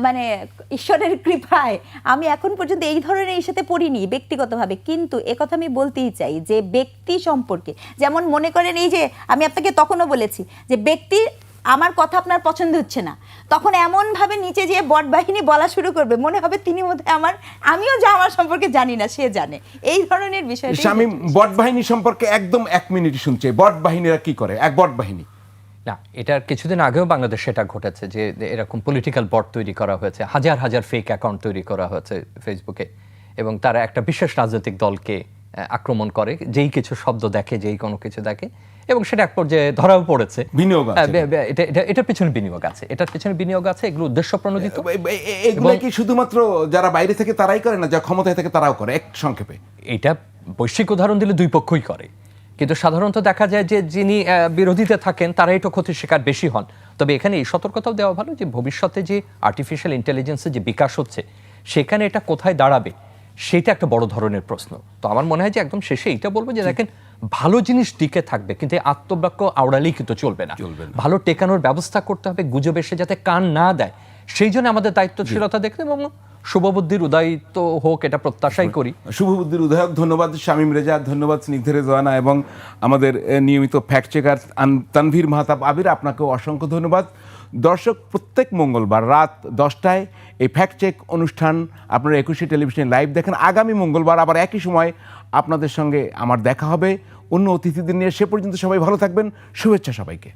মানে ঈশ্বরের কৃপায় আমি এখন পর্যন্ত এই ধরনের সাথে পড়িনি ব্যক্তিগতভাবে, কিন্তু একথা আমি বলতেই চাই যে ব্যক্তি সম্পর্কে, যেমন মনে করেন এই যে আমি আপনাকে তখনও বলেছি যে ব্যক্তি আমার কথা আপনার পছন্দ হচ্ছে না, তখন এমনভাবে নিচে যেয়ে বট বাহিনী বলা শুরু করবে, মনে হবে তিনি বোধহয় আমিও যা আমার সম্পর্কে জানি না সে জানে, এই ধরনের বিষয়। আমি বট বাহিনী সম্পর্কে একদম 1 মিনিট শুনছি, বট বাহিনীরা কি করে? এক বট বাহিনী না, এটার কিছুদিন আগেও বাংলাদেশে এটা ঘটেছে যে এরকম পলিটিক্যাল বট তৈরি করা হয়েছে, হাজার হাজার ফেক অ্যাকাউন্ট তৈরি করা হয়েছে ফেসবুকে, এবং তারা একটা বিশেষ রাজনৈতিক দলকে আক্রমণ করে, যেই কিছু শব্দ দেখে, যেই কোনো কিছু দেখে, এবং সেটা এক পর্যায়ে ধরাও পড়েছে। বিনিয়োগ আছে, এটার পেছনে বিনিয়োগ আছে, এটার পেছনে বিনিয়োগ আছে, এগুলো উদ্দেশ্য প্রণোদিত। এগুলো কি শুধুমাত্র যারা বাইরে থেকে তারাই করে না, যারা ক্ষমতায় থেকে তারাও করে? এক সংক্ষেপে এটা বৈশ্বিক উদাহরণ দিলে দুই পক্ষই করে, কিন্তু সাধারণত দেখা যায় যে যিনি বিরোধীতে থাকেন তারাই তো ক্ষতির শিকার বেশি হন। তবে এখানে এই সতর্কতাও দেওয়া ভালো যে ভবিষ্যতে যে আর্টিফিশিয়াল ইন্টেলিজেন্সের যে বিকাশ হচ্ছে সেখানে এটা কোথায় দাঁড়াবে সেটা একটা বড় ধরনের প্রশ্ন। তো আমার মনে হয় যে একদম শেষে এইটা বলবো যে দেখেন, ভালো জিনিস টিকে থাকবে, কিন্তু আত্মবাক্য আওড়ালেই কিন্তু চলবে না। ভালো টেকানোর ব্যবস্থা করতে হবে, গুজবে সে যাতে কান না দেয়, সেই জন্য আমাদের দায়িত্বশীলতা দেখতে এবং শুভবুদ্ধির উদয় তো হোক, এটা প্রত্যাশাই করি। শুভবুদ্ধির উদয়ক। ধন্যবাদ শামীম রেজা, ধন্যবাদ স্নিগ্ধা রেজওয়ানা, এবং আমাদের নিয়মিত ফ্যাক্ট চেকার তানভীর মাহতাব আবির, আপনাকেও অসংখ্য ধন্যবাদ। দর্শক, প্রত্যেক মঙ্গলবার রাত 10টায় এই ফ্যাক্ট চেক অনুষ্ঠান আপনারা একুশে টেলিভিশনে লাইভ দেখেন। আগামী মঙ্গলবার আবার একই সময় আপনাদের সঙ্গে আমার দেখা হবে অন্য অতিথিদের নিয়ে। সে পর্যন্ত সবাই ভালো থাকবেন, শুভেচ্ছা সবাইকে।